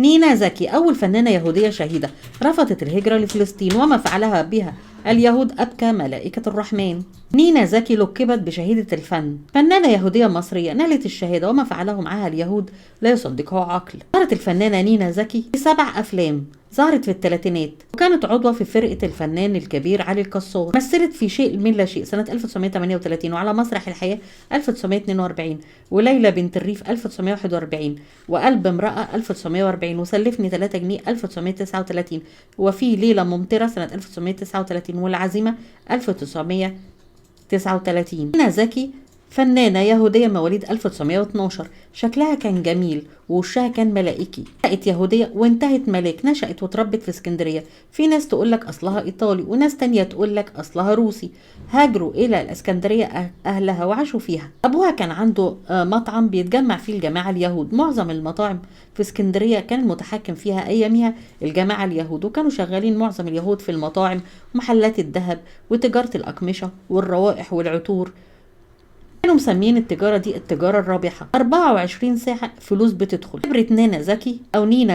نينا زكي أول فنانة يهودية شهيدة رفضت الهجرة لفلسطين، وما فعلها بها اليهود أبكى ملائكة الرحمن. نينا زكي لقبت بشهيدة الفن، فنانة يهودية مصرية نالت الشهادة، وما فعله معها اليهود لا يصدقه عقل. ظهرت الفنانة نينا زكي في 7 أفلام، ظهرت في الثلاثينات، وكانت عضوة في فرقة الفنان الكبير علي الكسار. مثلت في شيء من لا شيء سنة 1938، وعلى مسرح الحياة 1942، وليلى بنت الريف 1941، وقلب امرأة 1940، وسلفني 3 جنيه 1939، وفي ليلة ممطرة سنة 1939، والعزيمة 1939. نينا زكي فنانة يهودية مواليد 1912، شكلها كان جميل ووشها كان ملائكي. بقت يهودية وانتهت ملاك، نشأت وتربت في اسكندرية. في ناس تقولك أصلها إيطالي، وناس تانية تقولك أصلها روسي. هاجروا إلى الاسكندرية أهلها وعاشوا فيها. أبوها كان عنده مطعم بيتجمع فيه الجماعة اليهود. معظم المطاعم في اسكندرية كان المتحكم فيها أيامها الجماعة اليهود، وكانوا شغالين معظم اليهود في المطاعم ومحلات الذهب وتجارة الأقمشة والروائح والعطور. كانوا مسمين التجارة دي التجارة الرابحة. 24 ساعة فلوس بتدخل. كبرت نينا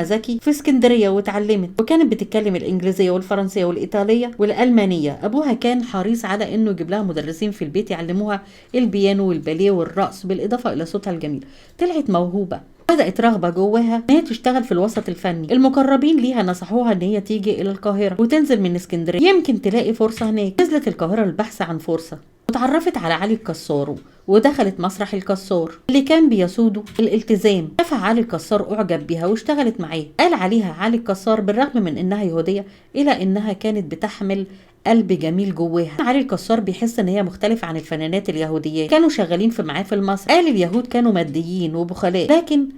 زكي في اسكندرية واتعلمت، وكانت بتتكلم الإنجليزية والفرنسية والإيطالية والألمانية. أبوها كان حريص على إنه يجيب لها مدرسين في البيت يعلموها البيانو والباليه والرقص، بالإضافة إلى صوتها الجميل. طلعت موهوبة، بدأت رغبة جواها ان هي تشتغل في الوسط الفني. المقربين ليها نصحوها ان هي تيجي الى القاهرة وتنزل من اسكندرية، يمكن تلاقي فرصة هناك. نزلت القاهرة البحث عن فرصة، وتعرفت على علي الكسار، ودخلت مسرح الكسار اللي كان بيسوده الالتزام. شافها علي الكسار اعجب بها واشتغلت معاه. قال عليها علي الكسار بالرغم من انها يهودية الا انها كانت بتحمل قلب جميل جواها. علي الكسار بيحس ان هي مختلفة عن الفنانات اليهوديات كانوا شغالين في معاه في المسرح. قال اليهود كانوا ماديين وبخلاء، لكن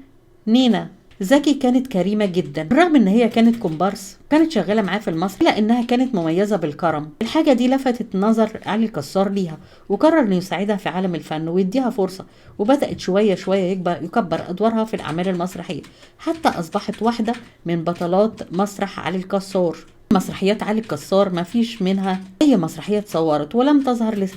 نينا زكي كانت كريمة جدا. بالرغم ان هي كانت كومبارس كانت شغالة معاه في المسرح، الا انها كانت مميزة بالكرم. الحاجة دي لفتت نظر علي الكسار ليها، وقرر انه يساعدها في عالم الفن ويديها فرصة. وبدأت شوية شوية يكبر ادوارها في الاعمال المسرحية، حتى اصبحت واحدة من بطلات مسرح علي الكسار. مسرحيات علي الكسار ما فيش منها اي مسرحية اتصورت ولم تظهر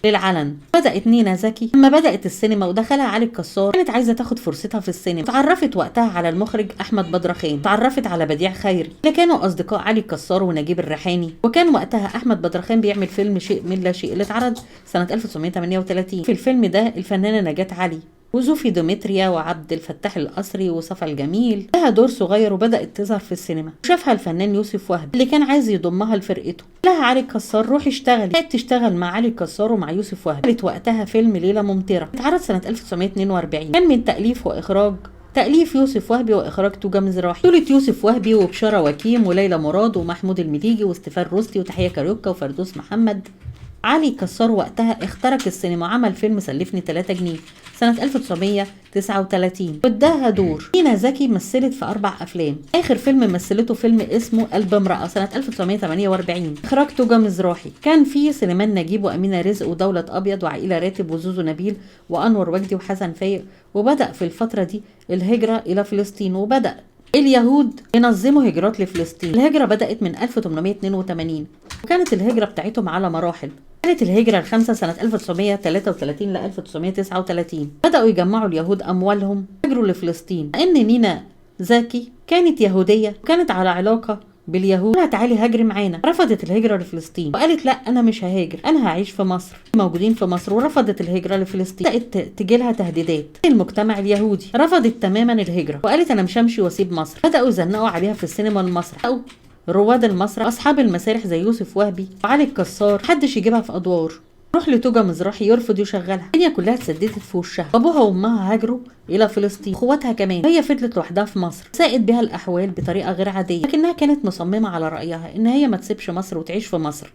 للعلن. بدأت نينا زكي لما بدأت السينما ودخلها علي الكسار كانت عايزة تاخد فرصتها في السينما. تعرفت وقتها على المخرج أحمد بدرخان، تعرفت على بديع خيري اللي كانوا أصدقاء علي الكسار ونجيب الريحاني. وكان وقتها أحمد بدرخان بيعمل فيلم شيء من لا شيء اللي اتعرض سنة 1938. في الفيلم ده الفنانة نجاة علي وزوفي دومتريا وعبد الفتاح القصري وصفا الجميل لها دور صغير، وبدأت تظهر في السينما. وشافها الفنان يوسف وهبي اللي كان عايز يضمها لفرقته. لها علي الكسار روحي اشتغلي. بقت تشتغل مع علي الكسار ومع يوسف وهبي. عملت وقتها فيلم ليلة ممطرة اتعرض سنة 1942، كان من تأليف يوسف وهبي وإخراج توجا مزراحي. بطولة يوسف وهبي وبشارة وكيم وليلى مراد ومحمود المليجي واستفان رستي وتحية كاريوكا وفردوس محمد. علي كسار وقتها اخترق السينما وعمل فيلم سلفني 3 جنيه سنة 1939 واداها دور. نينا زكي مثلت في 4 أفلام. آخر فيلم مثلته فيلم اسمه قلب امرأة سنة 1948 إخراج توجا مزراحي. كان فيه سليمان نجيب وأمينة رزق ودولة أبيض وعائلة راتب وزوزو نبيل وأنور وجدي وحسن فايق. وبدأ في الفترة دي الهجرة إلى فلسطين، وبدأ اليهود ينظموا هجرات لفلسطين. الهجرة بدأت من 1882، وكانت الهجرة بتاعتهم على مراحل. كانت الهجرة الخامسة سنة 1933 ل 1939. بدأوا يجمعوا اليهود أموالهم هاجروا لفلسطين. لأن نينا زكي كانت يهودية وكانت على علاقة باليهود، قالت تعالي هاجري معانا. رفضت الهجرة لفلسطين وقالت لا أنا مش ههاجر، أنا هعيش في مصر. موجودين في مصر، ورفضت الهجرة لفلسطين. بدأت تجيلها تهديدات. المجتمع اليهودي رفضت تماما الهجرة وقالت أنا مش همشي واسيب مصر. بدأوا يزنقوا عليها في السينما والمسرح. رواد المسرح أصحاب المسارح زي يوسف وهبي وعلي الكسار محدش يجيبها في أدوار. روح لتوجا مزراحي يرفض يشغلها. الدنيا كلها اتسددت في وشها. ابوها وامها هاجروا الى فلسطين، اخواتها كمان. هي فضلت لوحدها في مصر. ساءت بها الاحوال بطريقه غير عاديه، لكنها كانت مصممه على رايها ان هي ما تسيبش مصر وتعيش في مصر.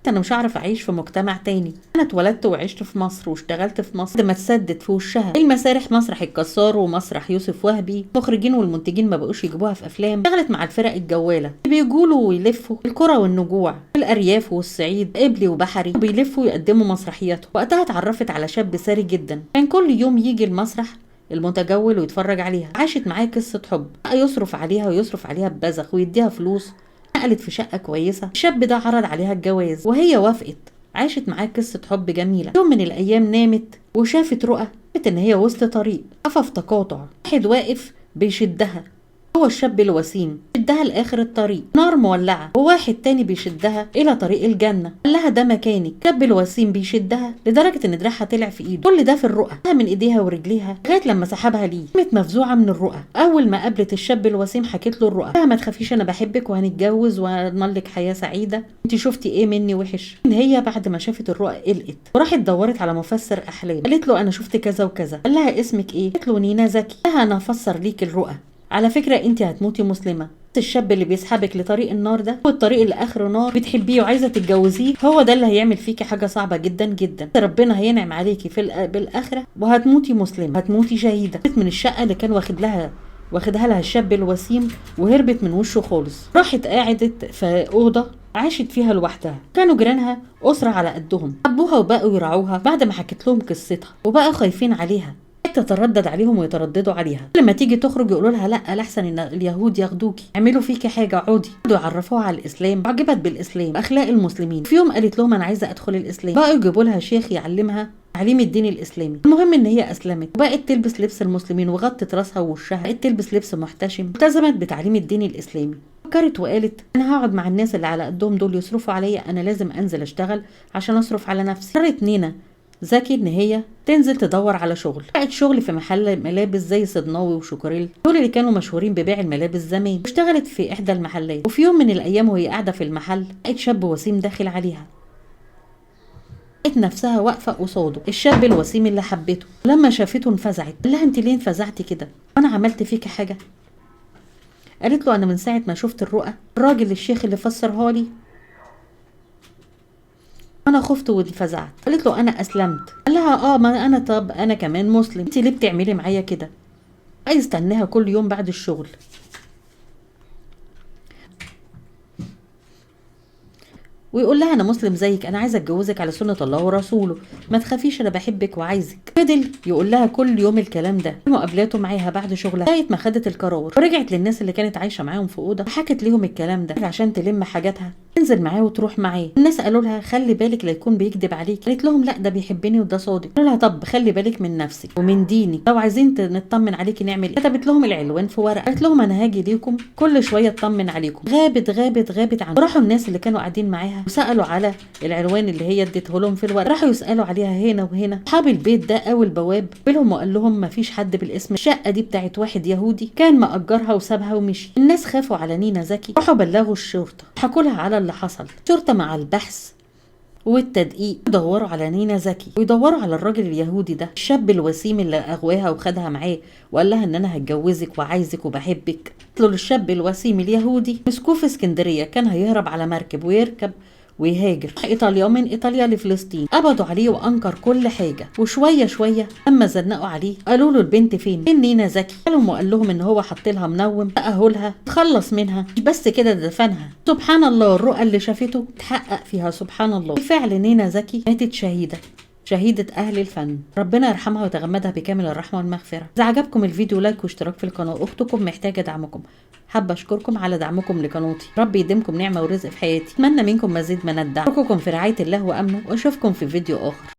انا مش هعرف اعيش في مجتمع تاني. انا اتولدت وعشت في مصر واشتغلت في مصر. ما تسدد في وشها المسارح، مسرح الكسار ومسرح يوسف وهبي. المخرجين والمنتجين ما بقوش يجيبوها في افلام. اشتغلت مع الفرق الجواله بيجولوا ويلفوا القرى والنجوع الارياف والصعيد قبلي وبحري، بيلفوا يقدموا مسرحياتهم. وقتها اتعرفت على شاب ساري جدا، كان كل يوم يجي المسرح المتجول ويتفرج عليها. عاشت معاه قصه حب، بقى يصرف عليها ويصرف عليها ببذخ ويديها فلوس. نقلت في شقة كويسة. الشاب ده عرض عليها الجواز وهي وافقت. عاشت معاه قصة حب جميلة. يوم من الأيام نامت وشافت رؤى، ان هي وسط طريق، قفا في تقاطع، واحد واقف بيشدها. هو الشاب الوسيم شدها لاخر الطريق، نار مولعه وواحد تاني بيشدها الى طريق الجنه. قال لها ده مكانك. الشاب الوسيم بيشدها لدرجه ان دراعها طلع في ايده، كل ده في الرؤى من ايديها ورجليها لغايه لما سحبها ليه. كانت مفزوعه من الرؤى. اول ما قابلت الشاب الوسيم حكت له الرؤى، ما تخافيش انا بحبك وهنتجوز وهنضمن لك حياه سعيده، انت شفتي ايه مني وحش؟ ان هي بعد ما شافت الرؤى قلقت وراحت دورت على مفسر احلام. قالت له انا شفت كذا وكذا. قال لها اسمك ايه؟ قالت له نينا زكي. قال لها انا هفسر ليك الرؤى، على فكره انت هتموتي مسلمه. الشاب اللي بيسحبك لطريق النار ده هو الطريق اللي اخره نار، بتحبيه وعايزه تتجوزيه، هو ده اللي هيعمل فيكي حاجه صعبه جدا جدا. ربنا هينعم عليكي بالاخره وهتموتي مسلمه، هتموتي شهيده. من الشقه اللي كان واخدها لها الشاب الوسيم وهربت من وشه خالص. راحت قعدت في اوضه عاشت فيها لوحدها. كانوا جيرانها أسرة على قدهم، حبوها وبقوا يرعوها بعد ما حكت لهم قصتها، وبقوا خايفين عليها. تتردد عليهم ويترددوا عليها. لما تيجي تخرج يقولوا لها لا لحسن ان اليهود ياخدوكي، يعملوا فيكي حاجه، عودي. يعرفوها على الاسلام، عجبت بالاسلام واخلاق المسلمين. في يوم قالت لهم انا عايزه ادخل الاسلام. بقوا يجيبوا لها شيخ يعلمها تعليم الدين الاسلامي. المهم ان هي اسلمت وبقت تلبس لبس المسلمين وغطت راسها ووشها، بقت تلبس لبس محتشم، التزمت بتعليم الدين الاسلامي. فكرت وقالت انا هقعد مع الناس اللي على قدهم دول يصرفوا عليا، انا لازم انزل اشتغل عشان اصرف على نفسي. قررت نينا زكي ان هي تنزل تدور على شغل. لقت شغل في محل ملابس زي صدناوي وشوكوريل، دول اللي كانوا مشهورين ببيع الملابس زمان. اشتغلت في احدى المحلات، وفي يوم من الايام وهي قاعده في المحل لقت شاب وسيم داخل عليها. لقت نفسها واقفه قصاده، الشاب الوسيم اللي حبته. لما شافته انفزعت. قال لها انت ليه انفزعتي كده؟ وانا عملت فيكي حاجه؟ قالت له انا من ساعه ما شفت الرؤى الراجل الشيخ اللي فسرها لي انا خفت وانفزعت. قالت له انا اسلمت. قال لها ما انا، طب انا كمان مسلم، انت ليه بتعملي معايا كده؟ عايز استناها كل يوم بعد الشغل ويقول لها انا مسلم زيك، انا عايزه اتجوزك على سنه الله ورسوله، ما تخافيش انا بحبك وعايزك. فضل يقول لها كل يوم الكلام ده. مقابلاته معاها بعد شغلها لغايه ما خدت القرار ورجعت للناس اللي كانت عايشه معاهم في اوضه وحكت لهم الكلام ده عشان تلم حاجاتها تنزل معاه وتروح معاه. الناس قالوا لها خلي بالك لا يكون بيكذب عليك. قالت لهم لا ده بيحبني وده صادق. قالوا لها طب خلي بالك من نفسك ومن دينك، لو عايزين نطمن عليكي نعمل ايه؟ كتبت لهم العنوان في ورقه. قالت لهم انا هاجي ليكم كل شويه اطمن عليكم. غابت عنهم. راحوا الناس اللي كانوا قاعدين معاها وسالوا على العنوان اللي هي اديته لهم في الورقه. راحوا يسالوا عليها هنا وهنا. اصحاب البيت ده او البواب قابلهم وقال لهم ما فيش حد بالاسم، الشقه دي بتاعت واحد يهودي كان مأجرها وسابها ومشي. الناس خافوا على نينا زكي، راحوا بلغوا الشرطه، حكوا لها على اللي حصل. الشرطه مع البحث والتدقيق يدوروا على نينا زكي ويدوروا على الراجل اليهودي ده، الشاب الوسيم اللي اغواها وخدها معاه وقال لها ان انا هتجوزك وعايزك وبحبك. قالوا للشاب الوسيم اليهودي مسكوه في اسكندريه، كان هيهرب على مركب ويركب ويهاجر ايطاليا، من ايطاليا لفلسطين. قبضوا عليه وانكر كل حاجه، وشويه شويه اما زنقوا عليه قالوا له البنت فين نينا زكي. قالهم وقال لهم ان هو حط لها منوم تاهلها تخلص منها، مش بس كده ده دفنها. سبحان الله الرؤى اللي شافته اتحقق فيها سبحان الله. بالفعل نينا زكي ماتت شهيدة أهل الفن، ربنا يرحمها ويتغمدها بكامل الرحمة والمغفرة. إذا عجبكم الفيديو لايك واشتراك في القناة، أختكم محتاجة دعمكم. حابة أشكركم على دعمكم لقناتي، ربي يديمكم نعمة ورزق في حياتي. أتمنى منكم مزيد من الدعم. أترككم في رعاية الله وأمنه وأشوفكم في فيديو آخر.